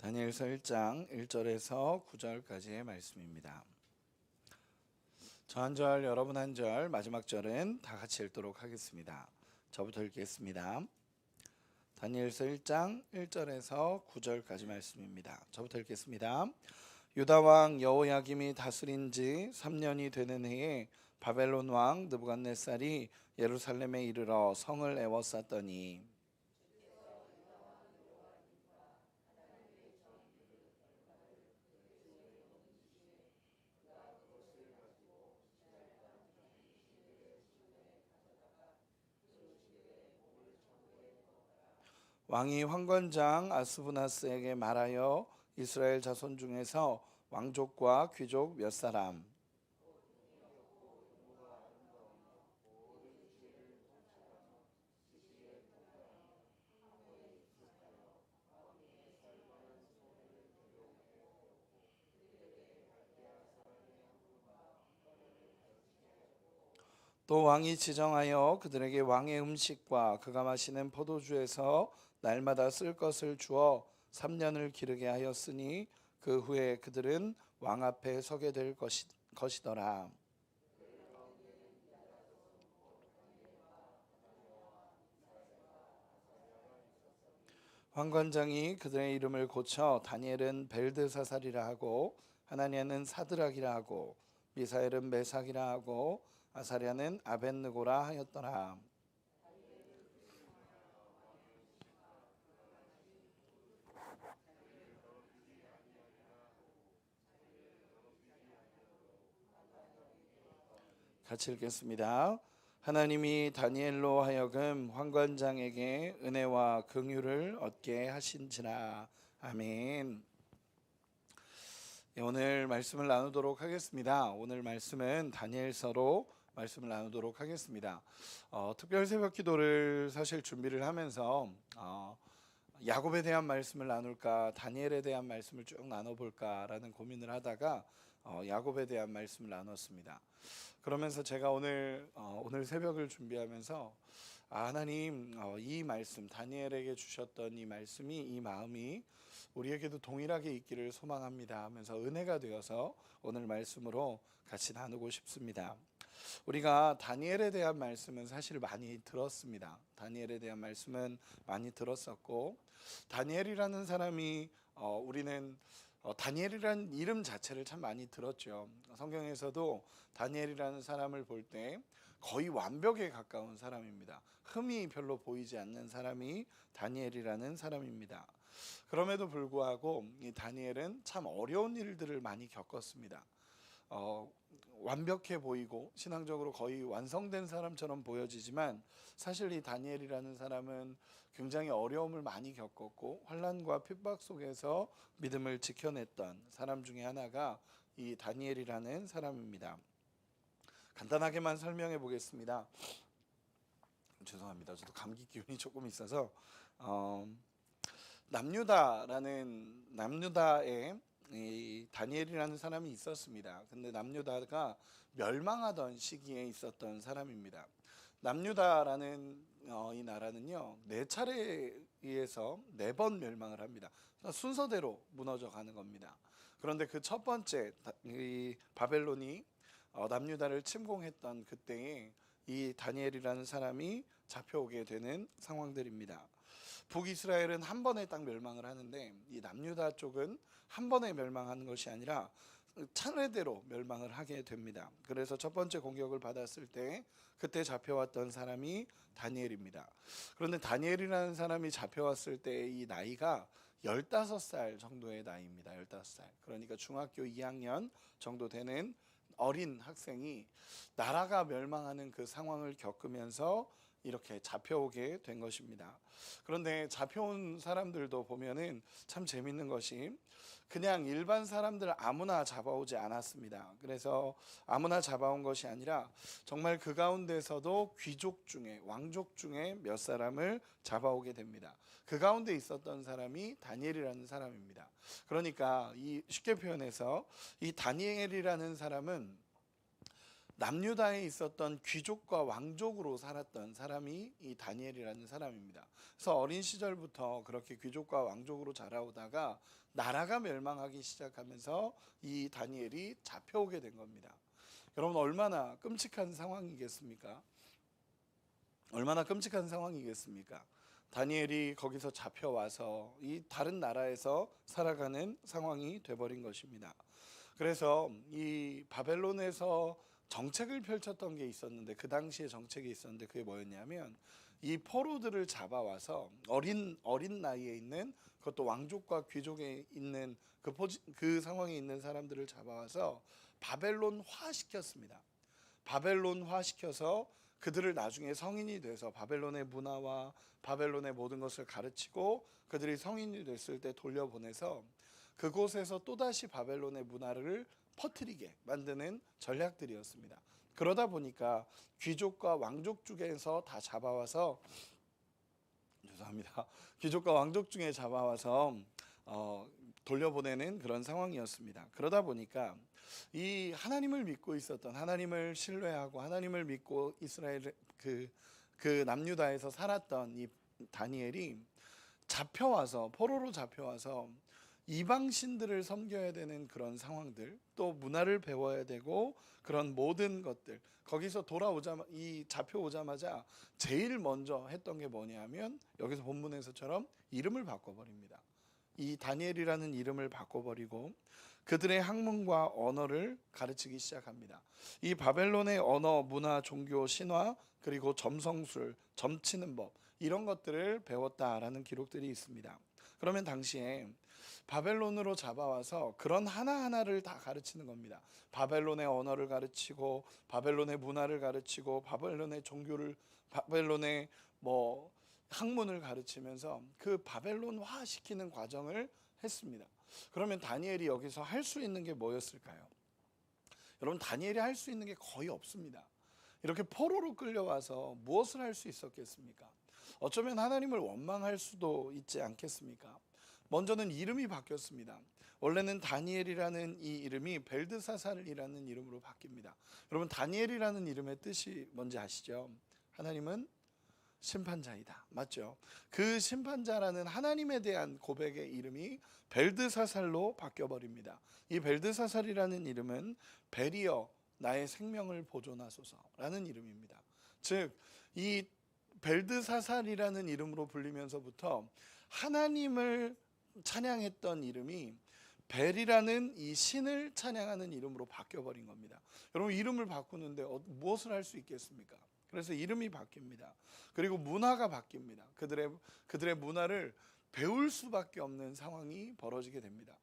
다니엘서 1장 1절에서 9절까지의 말씀입니다. 저 한 절, 여러분 한 절, 마지막 절은 다 같이 읽도록 하겠습니다. 저부터 읽겠습니다. 다니엘서 1장 1절에서 9절까지 말씀입니다. 저부터 읽겠습니다. 유다 왕 여호야김이 다스린 지 3년이 되는 해에 바벨론 왕 느부갓네살이 예루살렘에 이르러 성을 에워쌌더니 왕이 환관장 아스부나스에게 말하여 이스라엘 자손 중에서 왕족과 귀족 몇 사람 또 왕이 지정하여 그들에게 왕의 음식과 그가 마시는 포도주에서 날마다 쓸 것을 주어 3년을 기르게 하였으니 그 후에 그들은 왕 앞에 서게 될 것이더라. 환관장이 그들의 이름을 고쳐 다니엘은 벨드사살이라 하고 하나니아는 사드락이라 하고 미사엘은 메삭이라 하고 아사랴는 아벳느고라 하였더라. 같이 읽겠습니다. 하나님이 다니엘로 하여금 환관장에게 은혜와 긍휼을 얻게 하신지라. 아멘. 오늘 말씀을 나누도록 하겠습니다. 오늘 말씀은 다니엘서로 말씀을 나누도록 하겠습니다. 특별 새벽 기도를 사실 준비를 하면서 야곱에 대한 말씀을 나눌까 다니엘에 대한 말씀을 쭉 나눠볼까라는 고민을 하다가 야곱에 대한 말씀을 나눴습니다. 그러면서 제가 오늘 새벽을 준비하면서 하나님 이 말씀 다니엘에게 주셨던 이 말씀이 이 마음이 우리에게도 동일하게 있기를 소망합니다 하면서 은혜가 되어서 오늘 말씀으로 같이 나누고 싶습니다. 우리가 다니엘에 대한 말씀은 사실 많이 들었습니다. 다니엘에 대한 말씀은 많이 들었었고 다니엘이라는 사람이 우리는 다니엘이라는 이름 자체를 참 많이 들었죠. 성경에서도 다니엘이라는 사람을 볼 때 거의 완벽에 가까운 사람입니다. 흠이 별로 보이지 않는 사람이 다니엘이라는 사람입니다. 그럼에도 불구하고 이 다니엘은 참 어려운 일들을 많이 겪었습니다. 완벽해 보이고 신앙적으로 거의 완성된 사람처럼 보여지지만 사실 이 다니엘이라는 사람은 굉장히 어려움을 많이 겪었고 환난과 핍박 속에서 믿음을 지켜냈던 사람 중에 하나가 이 다니엘이라는 사람입니다. 간단하게만 설명해 보겠습니다. 죄송합니다. 저도 감기 기운이 조금 있어서 남유다에 이 다니엘이라는 사람이 있었습니다. 근데 남유다가 멸망하던 시기에 있었던 사람입니다. 남유다라는 이 나라는요 4차례에 의해서 4번 멸망을 합니다. 순서대로 무너져 가는 겁니다. 그런데 그 첫 번째 이 바벨론이 남유다를 침공했던 그때에 이 다니엘이라는 사람이 잡혀오게 되는 상황들입니다. 북이스라엘은 한 번에 딱 멸망을 하는데 이 남유다 쪽은 한 번에 멸망하는 것이 아니라 차례대로 멸망을 하게 됩니다. 그래서 첫 번째 공격을 받았을 때 그때 잡혀왔던 사람이 다니엘입니다. 그런데 다니엘이라는 사람이 잡혀왔을 때 이 나이가 15살 정도의 나이입니다. 15살. 그러니까 중학교 2학년 정도 되는 어린 학생이 나라가 멸망하는 그 상황을 겪으면서 이렇게 잡혀오게 된 것입니다. 그런데 잡혀온 사람들도 보면은 참 재밌는 것이 그냥 일반 사람들 아무나 잡아오지 않았습니다. 그래서 아무나 잡아온 것이 아니라 정말 그 가운데서도 귀족 중에 왕족 중에 몇 사람을 잡아오게 됩니다. 그 가운데 있었던 사람이 다니엘이라는 사람입니다. 그러니까 이 쉽게 표현해서 이 다니엘이라는 사람은 남유다에 있었던 귀족과 왕족으로 살았던 사람이 이 다니엘이라는 사람입니다. 그래서 어린 시절부터 그렇게 귀족과 왕족으로 자라오다가 나라가 멸망하기 시작하면서 이 다니엘이 잡혀오게 된 겁니다. 여러분, 얼마나 끔찍한 상황이겠습니까? 얼마나 끔찍한 상황이겠습니까? 다니엘이 거기서 잡혀와서 이 다른 나라에서 살아가는 상황이 돼버린 것입니다. 그래서 이 바벨론에서 정책을 펼쳤던 게 있었는데, 그 당시에 정책이 있었는데 그게 뭐였냐면, 이 포로들을 잡아와서 어린 나이에 있는, 그것도 왕족과 귀족에 있는 그 상황에 있는 사람들을 잡아와서 바벨론화 시켰습니다. 바벨론화 시켜서 그들을 나중에 성인이 돼서 바벨론의 문화와 바벨론의 모든 것을 가르치고, 그들이 성인이 됐을 때 돌려보내서 그곳에서 또다시 바벨론의 문화를 퍼뜨리게 만드는 전략들이었습니다. 그러다 보니까 귀족과 왕족 중에서 다 잡아와서, 죄송합니다, 귀족과 왕족 중에 잡아와서 돌려보내는 그런 상황이었습니다. 그러다 보니까 이 하나님을 믿고 있었던, 하나님을 신뢰하고 하나님을 믿고 이스라엘 그 남유다에서 살았던 이 다니엘이 잡혀와서, 포로로 잡혀와서 이방 신들을 섬겨야 되는 그런 상황들, 또 문화를 배워야 되고, 그런 모든 것들, 거기서 이 잡혀오자마자 제일 먼저 했던 게 뭐냐면, 여기서 본문에서처럼 이름을 바꿔버립니다. 이 다니엘이라는 이름을 바꿔버리고 그들의 학문과 언어를 가르치기 시작합니다. 이 바벨론의 언어, 문화, 종교, 신화, 그리고 점성술, 점치는 법, 이런 것들을 배웠다라는 기록들이 있습니다. 그러면 당시에 바벨론으로 잡아와서 그런 하나하나를 다 가르치는 겁니다. 바벨론의 언어를 가르치고, 바벨론의 문화를 가르치고, 바벨론의 종교를, 바벨론의 학문을 가르치면서 그 바벨론화 시키는 과정을 했습니다. 그러면 다니엘이 여기서 할 수 있는 게 뭐였을까요? 여러분, 다니엘이 할 수 있는 게 거의 없습니다. 이렇게 포로로 끌려와서 무엇을 할 수 있었겠습니까? 어쩌면 하나님을 원망할 수도 있지 않겠습니까? 먼저는 이름이 바뀌었습니다. 원래는 다니엘이라는 이 이름이 벨드사살이라는 이름으로 바뀝니다. 여러분, 다니엘이라는 이름의 뜻이 뭔지 아시죠? 하나님은 심판자이다. 맞죠? 그 심판자라는 하나님에 대한 고백의 이름이 벨드사살로 바뀌어버립니다. 이 벨드사살이라는 이름은 벨이여 나의 생명을 보존하소서라는 이름입니다. 즉, 이 벨드사살이라는 이름으로 불리면서부터 하나님을 찬양했던 이름이 벨이라는 이 신을 찬양하는 이름으로 바뀌어버린 겁니다. 여러분, 이름을 바꾸는데 무엇을 할 수 있겠습니까? 그래서 이름이 바뀝니다. 그리고 문화가 바뀝니다. 그들의 문화를 배울 수밖에 없는 상황이 벌어지게 됩니다.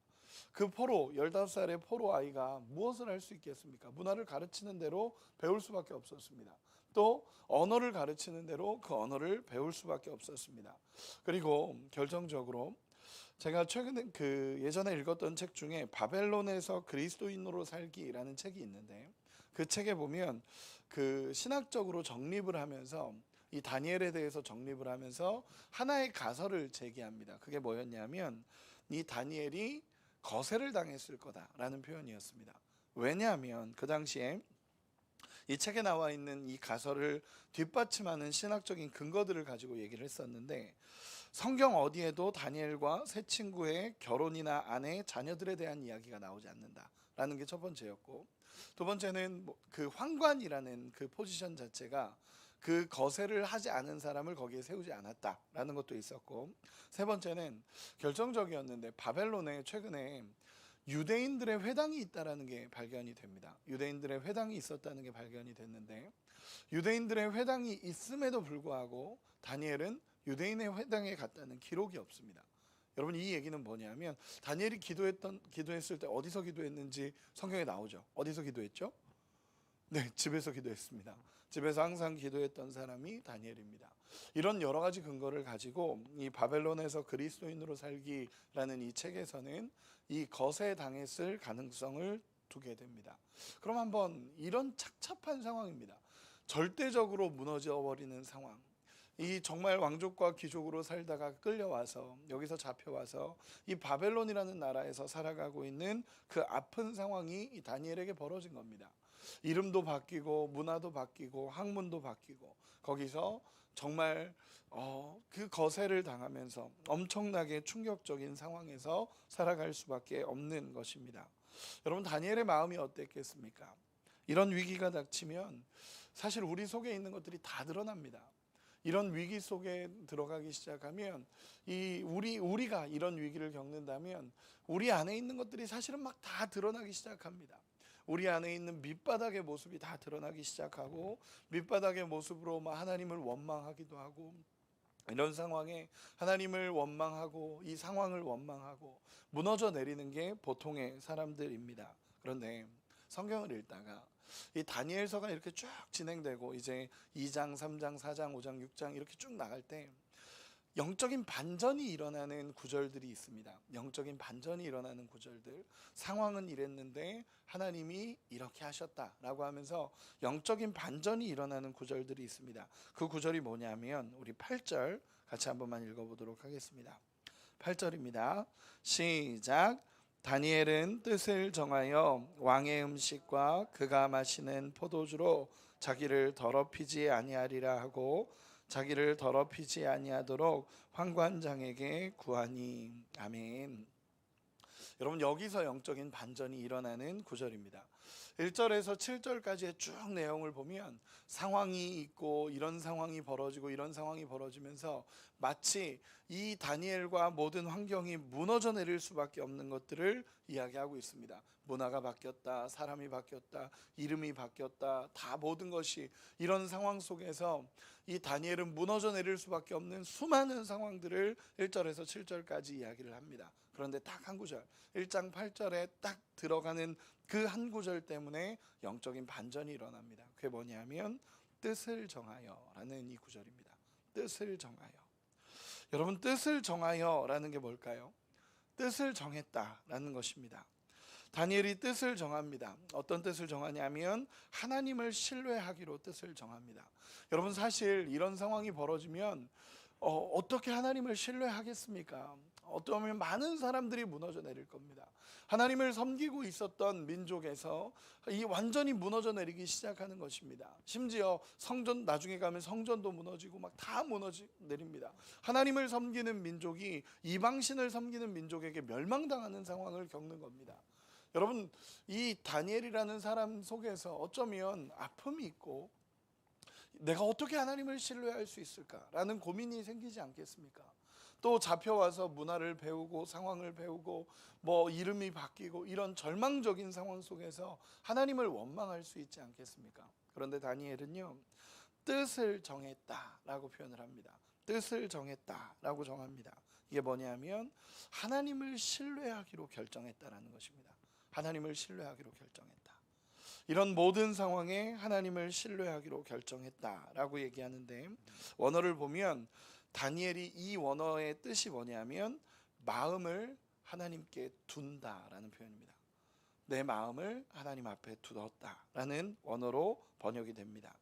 그 15살의 포로 아이가 무엇을 할 수 있겠습니까? 문화를 가르치는 대로 배울 수밖에 없었습니다. 또 언어를 가르치는 대로 그 언어를 배울 수밖에 없었습니다. 그리고 결정적으로 제가 최근에 예전에 읽었던 책 중에 바벨론에서 그리스도인으로 살기라는 책이 있는데, 그 책에 보면 그 신학적으로 정립을 하면서 이 다니엘에 대해서 정립을 하면서 하나의 가설을 제기합니다. 그게 뭐였냐면, 이 다니엘이 거세를 당했을 거다라는 표현이었습니다. 왜냐하면 그 당시에 이 책에 나와 있는 이 가설을 뒷받침하는 신학적인 근거들을 가지고 얘기를 했었는데, 성경 어디에도 다니엘과 세 친구의 결혼이나 아내, 자녀들에 대한 이야기가 나오지 않는다라는 게 첫 번째였고, 두 번째는 그 황관이라는 그 포지션 자체가 그 거세를 하지 않은 사람을 거기에 세우지 않았다라는 것도 있었고, 세 번째는 결정적이었는데, 바벨론에 최근에 유대인들의 회당이 있다라는 게 발견이 됩니다. 유대인들의 회당이 있었다는 게 발견이 됐는데, 유대인들의 회당이 있음에도 불구하고 다니엘은 유대인의 회당에 갔다는 기록이 없습니다. 여러분, 이 얘기는 뭐냐면, 다니엘이 기도했을 때 어디서 기도했는지 성경에 나오죠. 어디서 기도했죠? 네, 집에서 기도했습니다. 집에서 항상 기도했던 사람이 다니엘입니다. 이런 여러 가지 근거를 가지고 이 바벨론에서 그리스도인으로 살기라는 이 책에서는 이 거세 당했을 가능성을 두게 됩니다. 그럼 한번, 이런 착잡한 상황입니다. 절대적으로 무너져 버리는 상황. 이 정말 왕족과 귀족으로 살다가 끌려와서, 여기서 잡혀와서 이 바벨론이라는 나라에서 살아가고 있는 그 아픈 상황이 이 다니엘에게 벌어진 겁니다. 이름도 바뀌고 문화도 바뀌고 학문도 바뀌고 거기서 정말 그 거세를 당하면서 엄청나게 충격적인 상황에서 살아갈 수밖에 없는 것입니다. 여러분, 다니엘의 마음이 어땠겠습니까? 이런 위기가 닥치면 사실 우리 속에 있는 것들이 다 드러납니다. 이런 위기 속에 들어가기 시작하면 우리가 이런 위기를 겪는다면 우리 안에 있는 것들이 사실은 막 다 드러나기 시작합니다. 우리 안에 있는 밑바닥의 모습이 다 드러나기 시작하고 밑바닥의 모습으로 막 하나님을 원망하기도 하고, 이런 상황에 하나님을 원망하고 이 상황을 원망하고 무너져 내리는 게 보통의 사람들입니다. 그런데 성경을 읽다가 이 다니엘서가 이렇게 쭉 진행되고 이제 2장, 3장, 4장, 5장, 6장 이렇게 쭉 나갈 때 영적인 반전이 일어나는 구절들이 있습니다. 영적인 반전이 일어나는 구절들. 상황은 이랬는데 하나님이 이렇게 하셨다라고 하면서 영적인 반전이 일어나는 구절들이 있습니다. 그 구절이 뭐냐면 우리 8절 같이 한 번만 읽어보도록 하겠습니다. 8절입니다. 시작. 다니엘은 뜻을 정하여 왕의 음식과 그가 마시는 포도주로 자기를 더럽히지 아니하리라 하고 자기를 더럽히지 아니하도록 환관장에게 구하니. 아멘. 여러분, 여기서 영적인 반전이 일어나는 구절입니다. 1절에서 7절까지의 쭉 내용을 보면 상황이 있고 이런 상황이 벌어지고 이런 상황이 벌어지면서 마치 이 다니엘과 모든 환경이 무너져 내릴 수밖에 없는 것들을 이야기하고 있습니다. 문화가 바뀌었다, 사람이 바뀌었다, 이름이 바뀌었다, 다 모든 것이 이런 상황 속에서 이 다니엘은 무너져 내릴 수밖에 없는 수많은 상황들을 1절에서 7절까지 이야기를 합니다. 그런데 딱 한 구절, 1장 8절에 딱 들어가는 그 한 구절 때문에 영적인 반전이 일어납니다. 그게 뭐냐면 뜻을 정하여 라는 이 구절입니다. 뜻을 정하여. 여러분, 뜻을 정하여 라는 게 뭘까요? 뜻을 정했다라는 것입니다. 다니엘이 뜻을 정합니다. 어떤 뜻을 정하냐면 하나님을 신뢰하기로 뜻을 정합니다. 여러분, 사실 이런 상황이 벌어지면 어떻게 하나님을 신뢰하겠습니까? 어쩌면 많은 사람들이 무너져 내릴 겁니다. 하나님을 섬기고 있었던 민족에서 이 완전히 무너져 내리기 시작하는 것입니다. 심지어 성전, 나중에 가면 성전도 무너지고 막 다 무너져 내립니다. 하나님을 섬기는 민족이 이방신을 섬기는 민족에게 멸망당하는 상황을 겪는 겁니다. 여러분, 이 다니엘이라는 사람 속에서 어쩌면 아픔이 있고 내가 어떻게 하나님을 신뢰할 수 있을까라는 고민이 생기지 않겠습니까? 또 잡혀와서 문화를 배우고 상황을 배우고 뭐 이름이 바뀌고 이런 절망적인 상황 속에서 하나님을 원망할 수 있지 않겠습니까? 그런데 다니엘은요, 뜻을 정했다라고 표현을 합니다. 뜻을 정했다라고 정합니다. 이게 뭐냐면 하나님을 신뢰하기로 결정했다라는 것입니다. 하나님을 신뢰하기로 결정했다. 이런 모든 상황에 하나님을 신뢰하기로 결정했다라고 얘기하는데, 원어를 보면 다니엘이 이 원어의 뜻이 뭐냐면 마음을 하나님께 둔다라는 표현입니다. 내 마음을 하나님 앞에 두었다라는 원어로 번역이 됩니다.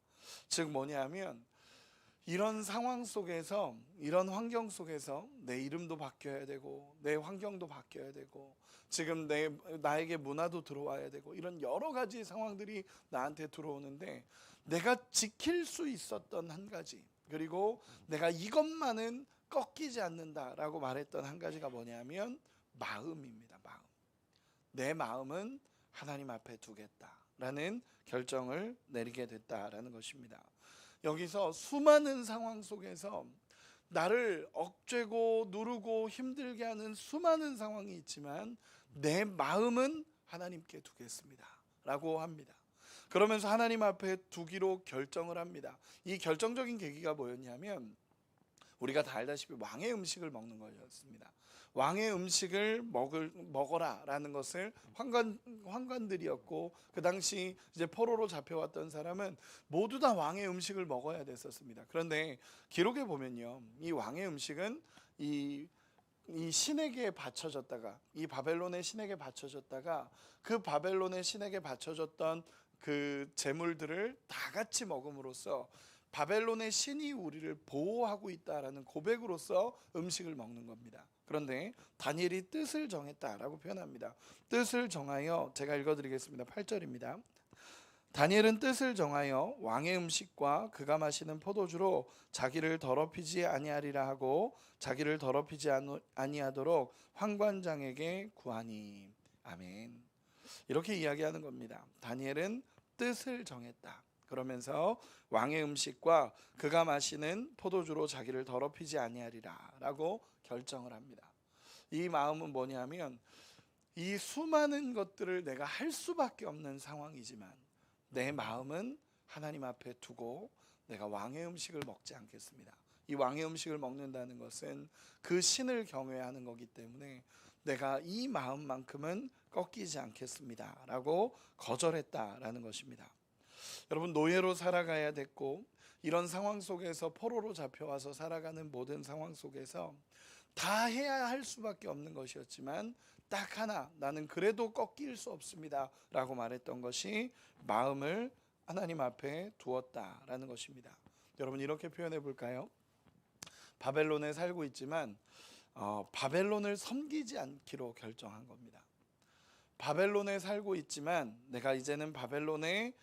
즉 뭐냐면 이런 상황 속에서, 이런 환경 속에서 내 이름도 바뀌어야 되고 내 환경도 바뀌어야 되고 지금 나에게 문화도 들어와야 되고 이런 여러 가지 상황들이 나한테 들어오는데 내가 지킬 수 있었던 한 가지, 그리고 내가 이것만은 꺾이지 않는다라고 말했던 한 가지가 뭐냐면 마음입니다. 마음. 내 마음은 하나님 앞에 두겠다라는 결정을 내리게 됐다라는 것입니다. 여기서 수많은 상황 속에서 나를 억제고 누르고 힘들게 하는 수많은 상황이 있지만 내 마음은 하나님께 두겠습니다 라고 합니다. 그러면서 하나님 앞에 두기로 결정을 합니다. 이 결정적인 계기가 뭐였냐면 우리가 다 알다시피 왕의 음식을 먹는 거였습니다. 왕의 음식을 먹어라라는 것을 환관들이었고 그 당시 이제 포로로 잡혀왔던 사람은 모두 다 왕의 음식을 먹어야 됐었습니다. 그런데 기록에 보면요, 이 왕의 음식은 이 신에게 바쳐졌다가, 이 바벨론의 신에게 바쳐졌다가 그 바벨론의 신에게 바쳐졌던 그 재물들을 다 같이 먹음으로써 바벨론의 신이 우리를 보호하고 있다라는 고백으로서 음식을 먹는 겁니다. 그런데 다니엘이 뜻을 정했다라고 표현합니다. 뜻을 정하여, 제가 읽어드리겠습니다. 8절입니다. 다니엘은 뜻을 정하여 왕의 음식과 그가 마시는 포도주로 자기를 더럽히지 아니하리라 하고 자기를 더럽히지 아니하도록 환관장에게 구하니. 아멘. 이렇게 이야기하는 겁니다. 다니엘은 뜻을 정했다. 그러면서 왕의 음식과 그가 마시는 포도주로 자기를 더럽히지 아니하리라 라고 결정을 합니다. 이 마음은 뭐냐면, 이 수많은 것들을 내가 할 수밖에 없는 상황이지만 내 마음은 하나님 앞에 두고 내가 왕의 음식을 먹지 않겠습니다. 이 왕의 음식을 먹는다는 것은 그 신을 경외하는 거기 때문에 내가 이 마음만큼은 꺾이지 않겠습니다 라고 거절했다라는 것입니다. 여러분, 노예로 살아가야 됐고 이런 상황 속에서 포로로 잡혀와서 살아가는 모든 상황 속에서 다 해야 할 수밖에 없는 것이었지만 딱 하나, 나는 그래도 꺾일 수 없습니다 라고 말했던 것이 마음을 하나님 앞에 두었다라는 것입니다. 여러분, 이렇게 표현해 볼까요? 바벨론에 살고 있지만 바벨론을 섬기지 않기로 결정한 겁니다. 바벨론에 살고 있지만 내가 이제는 바벨론에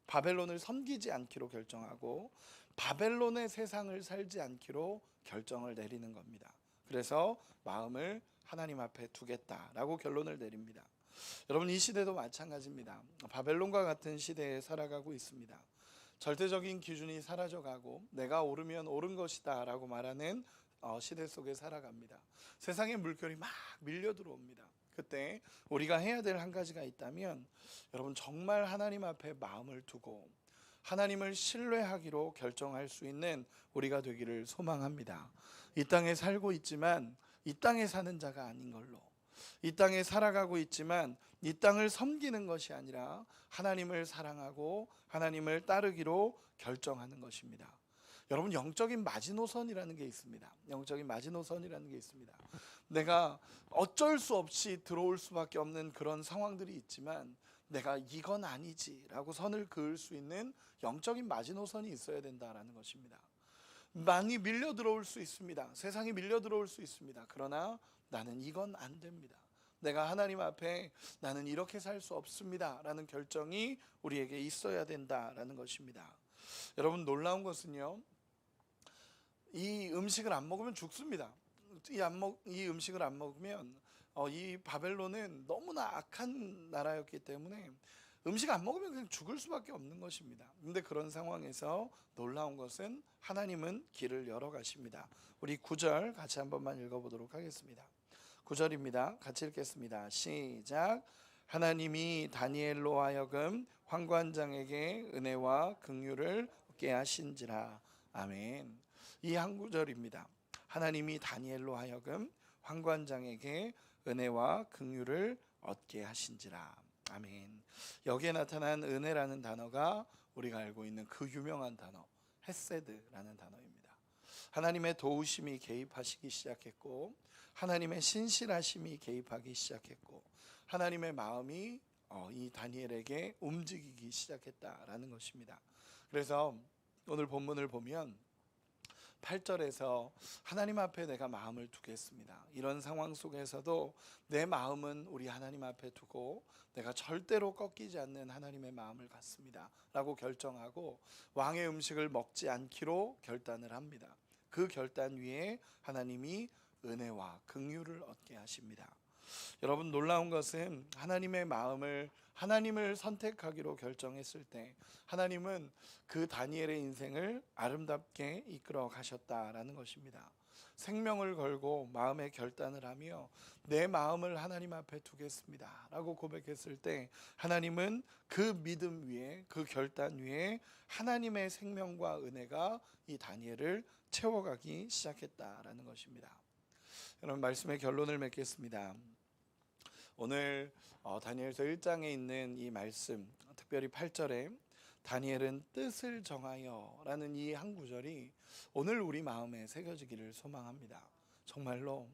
바벨론을 섬기지 않기로 결정하고 바벨론의 세상을 살지 않기로 결정을 내리는 겁니다. 그래서 마음을 하나님 앞에 두겠다라고 결론을 내립니다. 여러분, 이 시대도 마찬가지입니다. 바벨론과 같은 시대에 살아가고 있습니다. 절대적인 기준이 사라져가고 내가 옳으면 옳은 것이다 라고 말하는 시대 속에 살아갑니다. 세상의 물결이 막 밀려 들어옵니다. 그때 우리가 해야 될 한 가지가 있다면, 여러분, 정말 하나님 앞에 마음을 두고 하나님을 신뢰하기로 결정할 수 있는 우리가 되기를 소망합니다. 이 땅에 살고 있지만 이 땅에 사는 자가 아닌 걸로, 이 땅에 살아가고 있지만 이 땅을 섬기는 것이 아니라 하나님을 사랑하고 하나님을 따르기로 결정하는 것입니다. 여러분, 영적인 마지노선이라는 게 있습니다. 영적인 마지노선이라는 게 있습니다. 내가 어쩔 수 없이 들어올 수밖에 없는 그런 상황들이 있지만 내가 이건 아니지라고 선을 그을 수 있는 영적인 마지노선이 있어야 된다라는 것입니다. 많이 밀려 들어올 수 있습니다. 세상이 밀려 들어올 수 있습니다. 그러나 나는 이건 안 됩니다. 내가 하나님 앞에 나는 이렇게 살 수 없습니다 라는 결정이 우리에게 있어야 된다라는 것입니다. 여러분, 놀라운 것은요, 이 음식을 안 먹으면 죽습니다. 이 음식을 안 먹으면 이 바벨론은 너무나 악한 나라였기 때문에 음식 안 먹으면 그냥 죽을 수밖에 없는 것입니다. 그런데 그런 상황에서 놀라운 것은 하나님은 길을 열어 가십니다. 우리 9절 같이 한 번만 읽어보도록 하겠습니다. 9절입니다. 같이 읽겠습니다. 시작. 하나님이 다니엘로 하여금 환관장에게 은혜와 긍휼을 얻게 하신지라. 아멘. 이 한 구절입니다. 하나님이 다니엘로 하여금 환관장에게 은혜와 긍휼을 얻게 하신지라. 아멘. 여기에 나타난 은혜라는 단어가 우리가 알고 있는 그 유명한 단어 헤세드라는 단어입니다. 하나님의 도우심이 개입하시기 시작했고 하나님의 신실하심이 개입하기 시작했고 하나님의 마음이 이 다니엘에게 움직이기 시작했다라는 것입니다. 그래서 오늘 본문을 보면 8절에서 하나님 앞에 내가 마음을 두겠습니다. 이런 상황 속에서도 내 마음은 우리 하나님 앞에 두고 내가 절대로 꺾이지 않는 하나님의 마음을 갖습니다 라고 결정하고 왕의 음식을 먹지 않기로 결단을 합니다. 그 결단 위에 하나님이 은혜와 긍휼을 얻게 하십니다. 여러분, 놀라운 것은 하나님을 선택하기로 결정했을 때 하나님은 그 다니엘의 인생을 아름답게 이끌어 가셨다라는 것입니다. 생명을 걸고 마음의 결단을 하며 내 마음을 하나님 앞에 두겠습니다 라고 고백했을 때 하나님은 그 믿음 위에, 그 결단 위에 하나님의 생명과 은혜가 이 다니엘을 채워가기 시작했다라는 것입니다. 여러분, 말씀의 결론을 맺겠습니다. 오늘 다니엘서 1장에 있는 이 말씀, 특별히 8절에 다니엘은 뜻을 정하여 라는 이 한 구절이 오늘 우리 마음에 새겨지기를 소망합니다. 정말로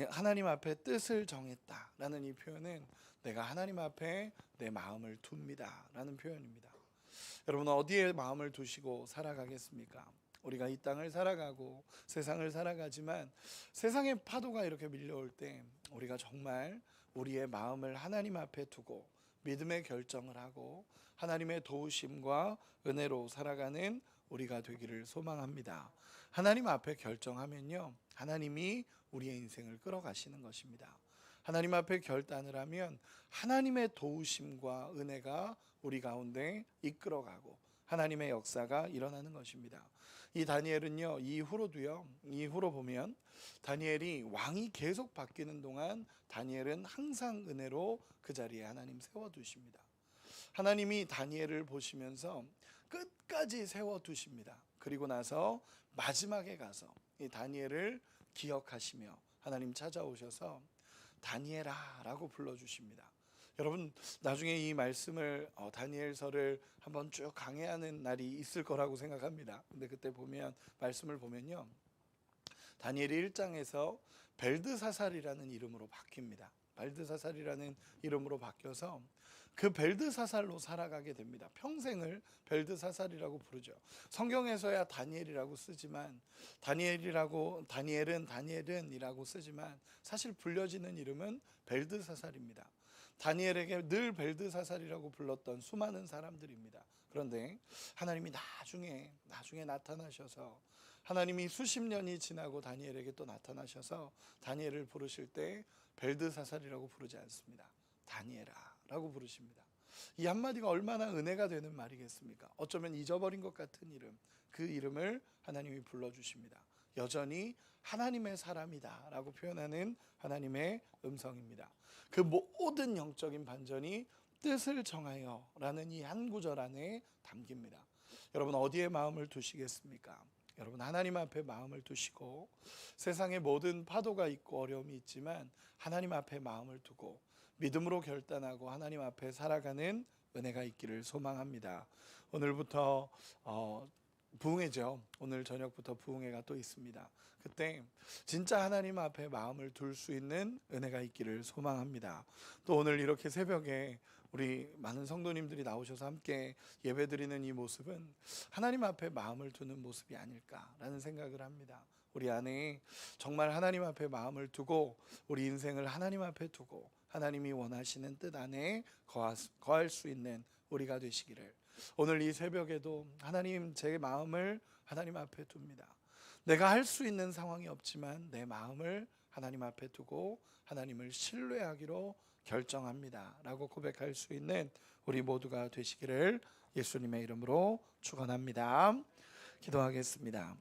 하나님 앞에 뜻을 정했다 라는 이 표현은 내가 하나님 앞에 내 마음을 둡니다 라는 표현입니다. 여러분, 어디에 마음을 두시고 살아가겠습니까? 우리가 이 땅을 살아가고 세상을 살아가지만 세상의 파도가 이렇게 밀려올 때 우리가 정말 우리의 마음을 하나님 앞에 두고 믿음의 결정을 하고 하나님의 도우심과 은혜로 살아가는 우리가 되기를 소망합니다. 하나님 앞에 결정하면요, 하나님이 우리의 인생을 끌어가시는 것입니다. 하나님 앞에 결단을 하면 하나님의 도우심과 은혜가 우리 가운데 이끌어가고 하나님의 역사가 일어나는 것입니다. 이 다니엘은요, 이후로 보면 다니엘이 왕이 계속 바뀌는 동안 다니엘은 항상 은혜로 그 자리에 하나님 세워두십니다. 하나님이 다니엘을 보시면서 끝까지 세워두십니다. 그리고 나서 마지막에 가서 이 다니엘을 기억하시며 하나님 찾아오셔서 다니엘아 라고 불러주십니다. 여러분, 나중에 이 말씀을 다니엘서를 한번 쭉 강해하는 날이 있을 거라고 생각합니다. 근데 그때 보면 말씀을 보면요, 다니엘이 1장에서 벨드사살이라는 이름으로 바뀝니다. 벨드사살이라는 이름으로 바뀌어서 그 벨드사살로 살아가게 됩니다. 평생을 벨드사살이라고 부르죠. 성경에서야 다니엘이라고 쓰지만 다니엘은이라고 쓰지만 사실 불려지는 이름은 벨드사살입니다. 다니엘에게 늘 벨드사살이라고 불렀던 수많은 사람들입니다. 그런데 하나님이 나중에 나타나셔서 하나님이 수십 년이 지나고 다니엘에게 또 나타나셔서 다니엘을 부르실 때 벨드사살이라고 부르지 않습니다. 다니엘아라고 부르십니다. 이 한마디가 얼마나 은혜가 되는 말이겠습니까? 어쩌면 잊어버린 것 같은 이름, 그 이름을 하나님이 불러주십니다. 여전히 하나님의 사람이다 라고 표현하는 하나님의 음성입니다. 그 모든 영적인 반전이 뜻을 정하여 라는 이 한 구절 안에 담깁니다. 여러분, 어디에 마음을 두시겠습니까? 여러분, 하나님 앞에 마음을 두시고 세상에 모든 파도가 있고 어려움이 있지만 하나님 앞에 마음을 두고 믿음으로 결단하고 하나님 앞에 살아가는 은혜가 있기를 소망합니다. 오늘부터 부흥회죠. 오늘 저녁부터 부흥회가 또 있습니다. 그때 진짜 하나님 앞에 마음을 둘 수 있는 은혜가 있기를 소망합니다. 또 오늘 이렇게 새벽에 우리 많은 성도님들이 나오셔서 함께 예배드리는 이 모습은 하나님 앞에 마음을 두는 모습이 아닐까라는 생각을 합니다. 우리 안에 정말 하나님 앞에 마음을 두고 우리 인생을 하나님 앞에 두고 하나님이 원하시는 뜻 안에 거할 수 있는 우리가 되시기를, 오늘 이 새벽에도 하나님, 제 마음을 하나님 앞에 둡니다. 내가 할 수 있는 상황이 없지만 내 마음을 하나님 앞에 두고 하나님을 신뢰하기로 결정합니다 라고 고백할 수 있는 우리 모두가 되시기를 예수님의 이름으로 축원합니다. 기도하겠습니다.